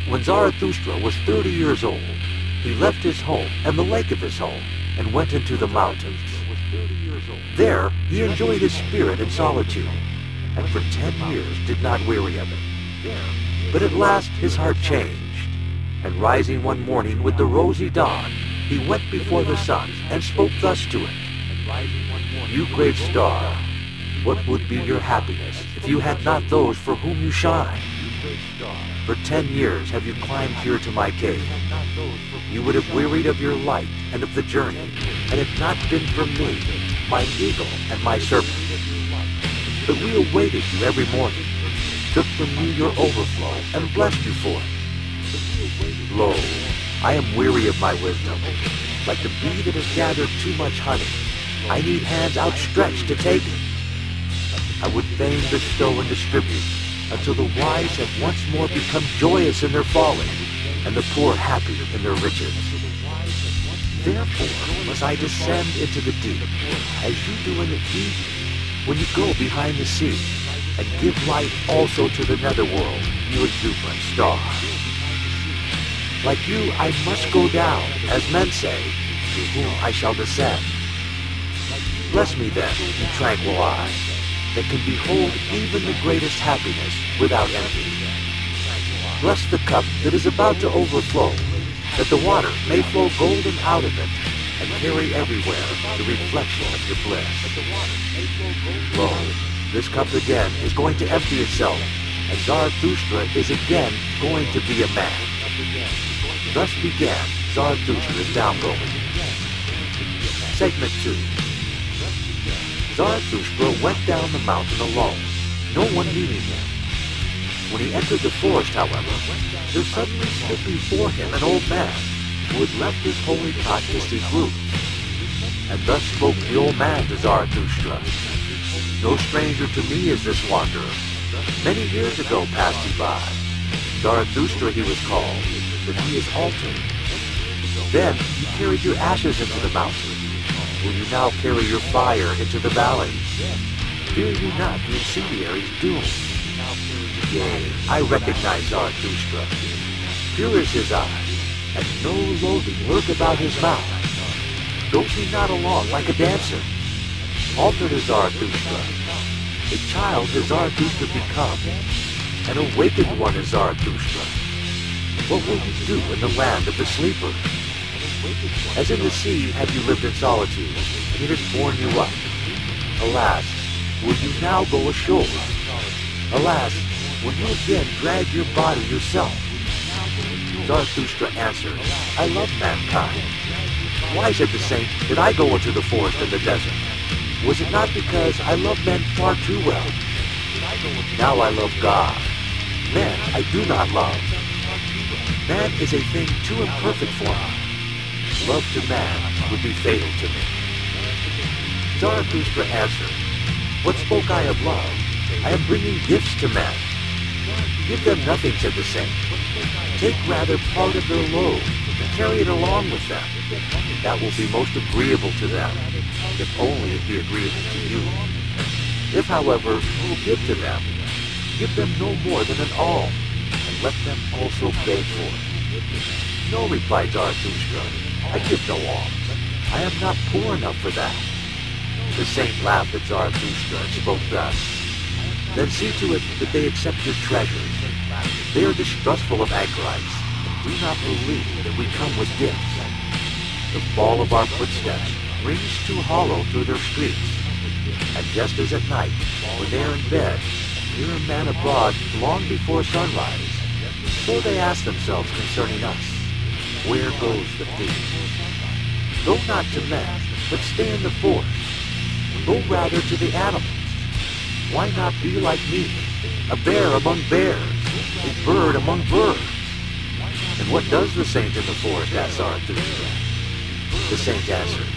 When Zarathustra was 30 years old, he left his home and the lake of his home and went into the mountains. There, he enjoyed his spirit in solitude, and for 10 years did not weary of it. But at last his heart changed, and rising one morning with the rosy dawn, he went before the sun and spoke thus to it. You great star, what would be your happiness if you had not those for whom you shine? For 10 years have you climbed here to my cave. You would have wearied of your light and of the journey, had it not been for me, my eagle and my serpent. But we awaited you every morning, took from you your overflow, and blessed you for it. Lo, I am weary of my wisdom. Like the bee that has gathered too much honey, I need hands outstretched to take it. I would fain bestow and distribute, until the wise have once more become joyous in their folly, and the poor happy in their riches. Therefore must I descend into the deep, as you do in the evening, when you go behind the sea, and give light also to the netherworld, you exuberant star. Like you, I must go down, as men say, to whom I shall descend. Bless me then, you tranquil eye, that can behold even the greatest happiness without envy. Bless the cup that is about to overflow, that the water may flow golden out of it, and carry everywhere the reflection of your bliss. Lo, this cup again is going to empty itself, and Zarathustra is again going to be a man. Thus began Zarathustra's downgoing. Segment 2. Zarathustra went down the mountain alone, no one meeting him. When he entered the forest, however, there suddenly stood before him an old man who had left his holy cot to seek roots. And thus spoke the old man to Zarathustra. No stranger to me is this wanderer. Many years ago passed he by. Zarathustra he was called, but he is altered. Then you carried your ashes into the mountain. Will you now carry your fire into the valleys? Fear you not the incendiary's doom. Yea, I recognize Zarathustra. Pure is his eye, and no loathing lurk about his mouth. Goes he not along like a dancer? Altered is Zarathustra. A child has Zarathustra become. An awakened one is Zarathustra. What will you do in the land of the sleeper? As in the sea have you lived in solitude, and it has borne you up. Alas, will you now go ashore? Alas, will you again drag your body yourself? Zarathustra answered, I love mankind. Why, said the saint, did I go into the forest and the desert? Was it not because I love men far too well? Now I love God. Men I do not love. Man is a thing too imperfect for me. Love to man would be fatal to me. Zarathustra answered, what spoke I of love? I am bringing gifts to men. Give them nothing, said the saint. Take rather part of their load, and carry it along with them. That will be most agreeable to them, if only it be agreeable to you. If, however, you will give to them, give them no more than an alms, and let them also beg for it. No, replied Zarathustra, I give no alms. I am not poor enough for that. The saint laughed at Zarathustra and spoke thus. Then see to it that they accept your treasures. They are distrustful of anchorites, and do not believe that we come with gifts. The fall of our footsteps rings too hollow through their streets. And just as at night, when they are in bed, hear a man abroad long before sunrise, so they ask themselves concerning us, where goes the thief? Go not to men, but stay in the forest. Go rather to the animals. Why not be like me, a bear among bears, a bird among birds? And what does the saint in the forest? Asked Zarathustra. The saint answered,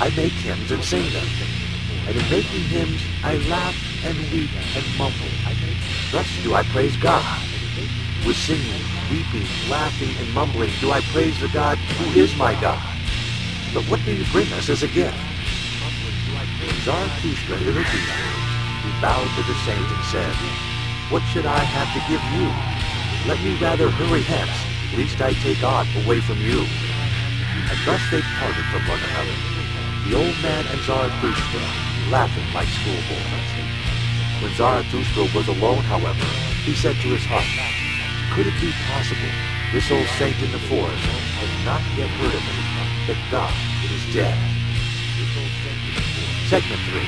I make hymns and sing them. And in making hymns, I laugh and weep and mumble. Thus do I praise God. With singing, weeping, laughing, and mumbling do I praise the God who is my God. But what do you bring us as a gift? Zarathustra heard these words. He bowed to the saint and said, what should I have to give you? Let me rather hurry hence, lest I take aught away from you. And thus they parted from one another, the old man and Zarathustra, laughing like schoolboys. When Zarathustra was alone, however, he said to his heart, could it be possible this old saint in the forest has not yet heard of it, that God is dead? Segment 3.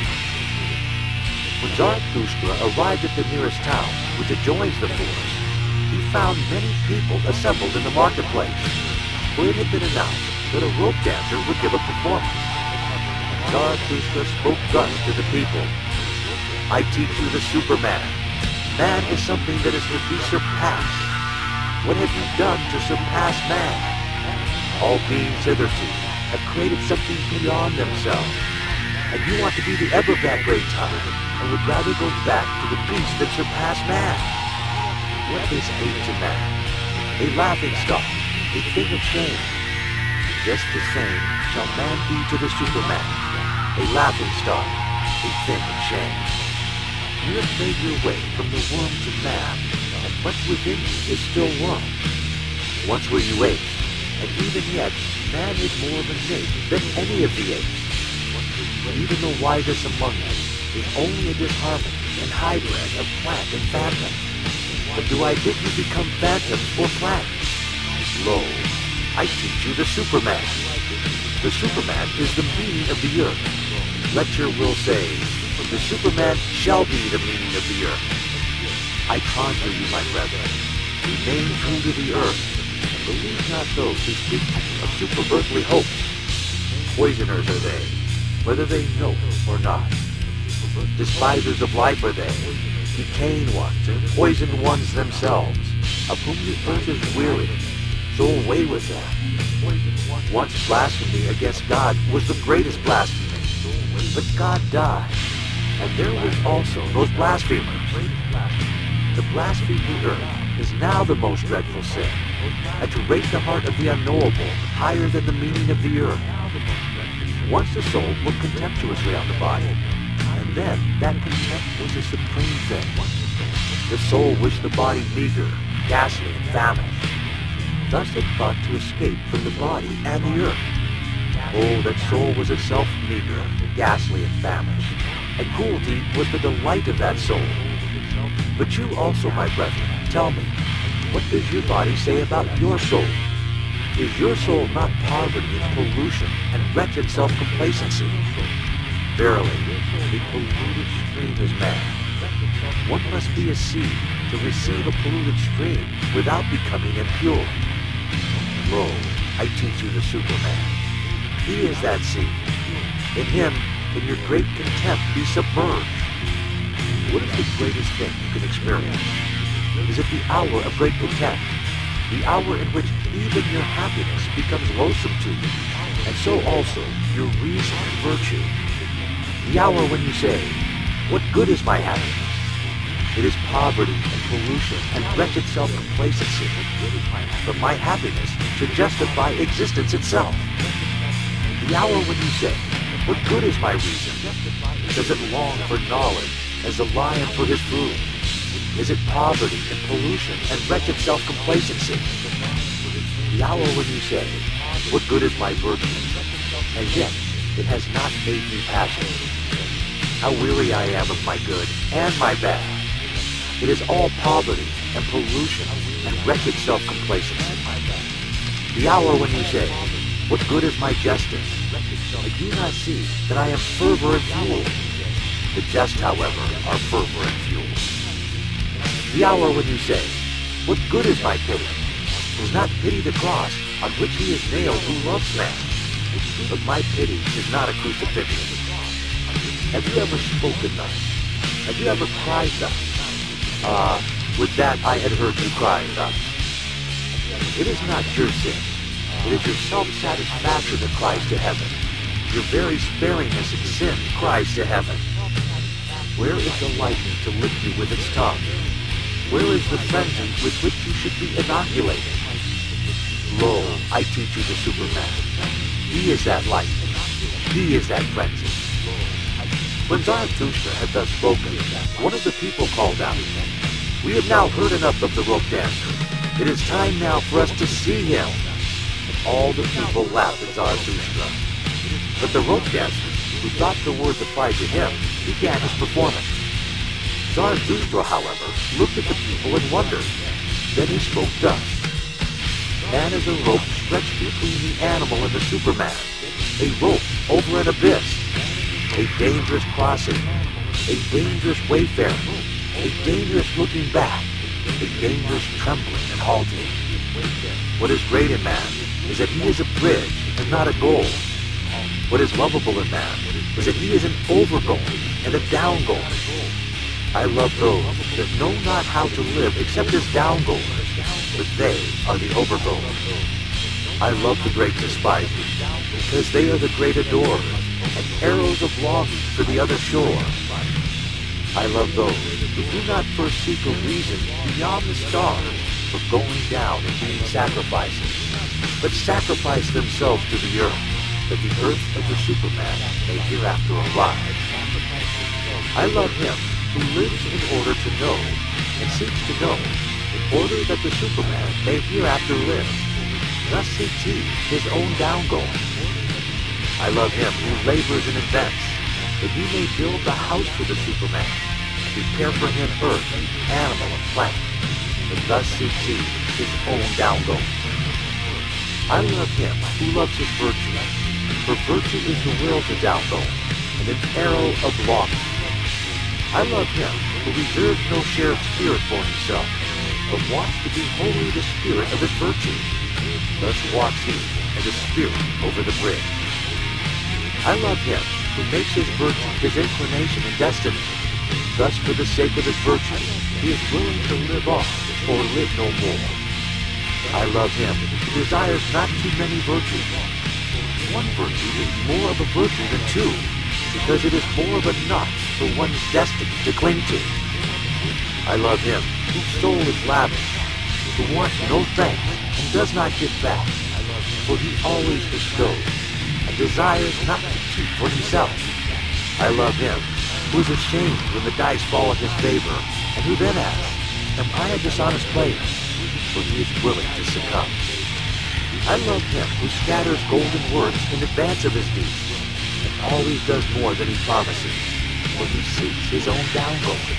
When Zarathustra arrived at the nearest town, which adjoins the forest, he found many people assembled in the marketplace, where it had been announced that a rope dancer would give a performance. Zarathustra spoke thus to the people, I teach you the Superman. Man is something that is to be surpassed. What have you done to surpass man? All beings hitherto have created something beyond themselves, and you want to be the ever that great time, and would rather go back to the beasts that surpass man. What is ape to man? A laughing stock, a thing of shame. Just the same shall man be to the Superman, a laughing stock, a thing of shame. You have made your way from the worm to man, and much within you is still worm. Once were you apes, and even yet man is more of an ape than any of the apes. Even the wisest among us is only a disharmony and hybrid of plant and phantom. But do I bid you become phantoms or plants? Lo, I teach you the Superman. The Superman is the meaning of the earth. Let your will say, the Superman shall be the meaning of the earth. I conjure you, my brethren, remain true to the earth, and believe not those who speak of super-earthly hopes. Poisoners are they, whether they know or not. Despisers of life are they, decaying ones and poisoned ones themselves, of whom the earth is weary, so away with them. Once blasphemy against God was the greatest blasphemy, but God died, and there was also those blasphemers. To blaspheme the earth is now the most dreadful sin, and to rate the heart of the unknowable higher than the meaning of the earth. Once the soul looked contemptuously on the body, and then that contempt was the supreme thing. The soul wished the body meager, ghastly, and famished. Thus it thought to escape from the body and the earth. Oh, that soul was itself meager, ghastly, and famished, and cruelty was the delight of that soul. But you also, my brethren, tell me, what does your body say about your soul? Is your soul not poverty and pollution and wretched self-complacency? Verily, a polluted stream is man. One must be a seed to receive a polluted stream without becoming impure. Lo, I teach you the Superman. He is that seed. In him, in your great contempt, be submerged. What is the greatest thing you can experience? Is it the hour of great contempt? The hour in which even your happiness becomes loathsome to you, and so also your reason and virtue. The hour when you say, what good is my happiness? It is poverty and pollution and wretched self-complacency. But my happiness should justify existence itself. The hour when you say, what good is my reason? Does it long for knowledge as the lion for his food? Is it poverty and pollution and wretched self-complacency? The hour when you say, what good is my virtue? And yet, it has not made me passionate. How weary I am of my good and my bad. It is all poverty and pollution and wretched self-complacency. The hour when you say, what good is my justice? I do not see that I am fervor and fuel. The just, however, are fervor and fuel. The hour when you say, what good is my pity? Does not pity the cross on which he is nailed who loves man. But my pity is not a crucifixion. Have you ever spoken thus? Have you ever cried thus? Ah, would that I had heard you crying thus. It is not your sin. It is your self-satisfaction that cries to heaven. Your very sparingness in sin cries to heaven. Where is the lightning to lick you with its tongue? Where is the frenzy with which you should be inoculated? Lo, I teach you the Superman. He is that lightning. He is that frenzy. When Zarathustra had thus spoken, one of the people called out, We have now heard enough of the rope dancer. It is time now for us to see him. And all the people laughed at Zarathustra. But the rope dancer, who thought the words applied to him, began his performance. Zarathustra, however, looked at the people and wondered. Then he spoke thus. Man is a rope stretched between the animal and the Superman. A rope over an abyss. A dangerous crossing. A dangerous wayfaring. A dangerous looking back. A dangerous trembling and halting. What is great in man is that he is a bridge and not a goal. What is lovable in man is that he is an overgoing and a downgoing. I love those that know not how to live except as downgoers, but they are the overgoers. I love the great despisers, because they are the great adorers, and arrows of longing for the other shore. I love those who do not first seek a reason beyond the stars for going down and being sacrifices, but sacrifice themselves to the earth, that the earth of the Superman may hereafter arrive. I love him who lives in order to know, and seeks to know, in order that the Superman may hereafter live. Thus seeks he his own downgoing. I love him who labors and invents, that he may build the house for the Superman, and prepare for him earth, animal, and plant. And thus seeks he his own downgoing. I love him who loves his virtue, for virtue is the will to downgo, and an arrow of longing. I love him who reserves no share of spirit for himself, but wants to be wholly the spirit of his virtue. Thus walks he as a spirit over the bridge. I love him who makes his virtue his inclination and destiny. Thus, for the sake of his virtue, he is willing to live on or live no more. I love him who desires not too many virtues. One virtue is more of a virtue than two, because it is more of a knot for one's destiny to cling to. I love him whose soul is lavish, who wants no thanks and does not give back, for he always bestows and desires not to keep for himself. I love him who is ashamed when the dice fall in his favor, and who then asks, am I a dishonest player? For he is willing to succumb. I love him who scatters golden words in advance of his deeds, and always does more than he promises, for he seeks his own downgoing.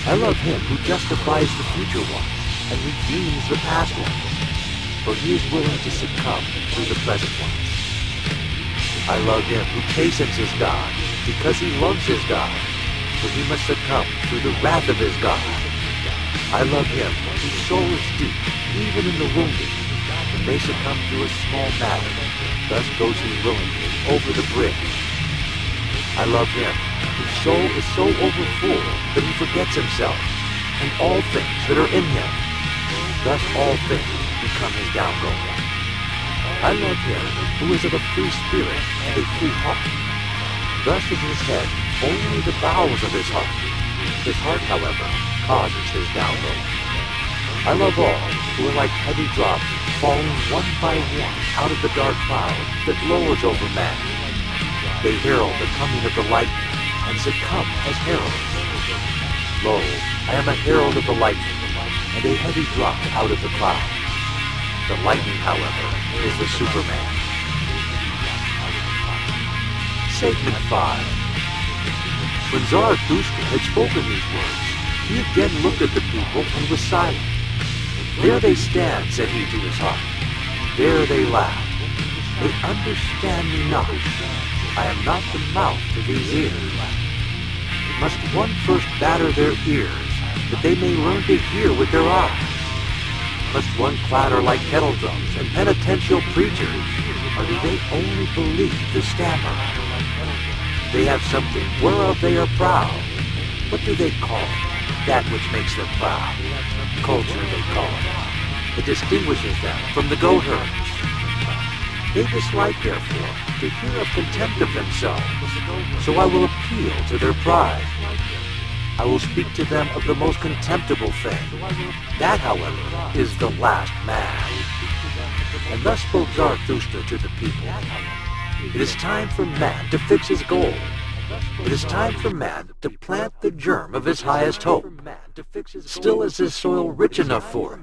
I love him who justifies the future ones, and redeems the past ones, for he is willing to succumb through the present ones. I love him who chastens his God, because he loves his God, for he must succumb through the wrath of his God. I love him whose soul is deep, even in the wounded, and may succumb through a small matter. Thus goes he willingly over the bridge. I love him whose soul is so overfull that he forgets himself and all things that are in him. Thus all things become his downgoing. I love him who is of a free spirit and a free heart. Thus is his head only the bowels of his heart. His heart, however, causes his downgoing. I love all who are like heavy drops falling one by one out of the dark cloud that lowers over man. They herald the coming of the lightning and succumb as heralds. Lo, I am a herald of the lightning and a heavy drop out of the cloud. The lightning, however, is the Superman. Segment 5. When Zarathustra had spoken these words, he again looked at the people and was silent. There they stand, said he to his heart. There they laugh. They understand me not. I am not the mouth to these ears. Must one first batter their ears, that they may learn to hear with their eyes? Must one clatter like kettle drums and penitential preachers, or do they only believe the stammer? They have something whereof they are proud. What do they call it? That which makes them proud. Culture, they call it. It distinguishes them from the goatherds. They dislike, therefore, to hear of contempt of themselves, so I will appeal to their pride. I will speak to them of the most contemptible thing. That, however, is the last man. And thus spoke Zarathustra to the people. It is time for man to fix his goal, It is time for man to plant the germ of his highest hope. Still is his soil rich enough for him?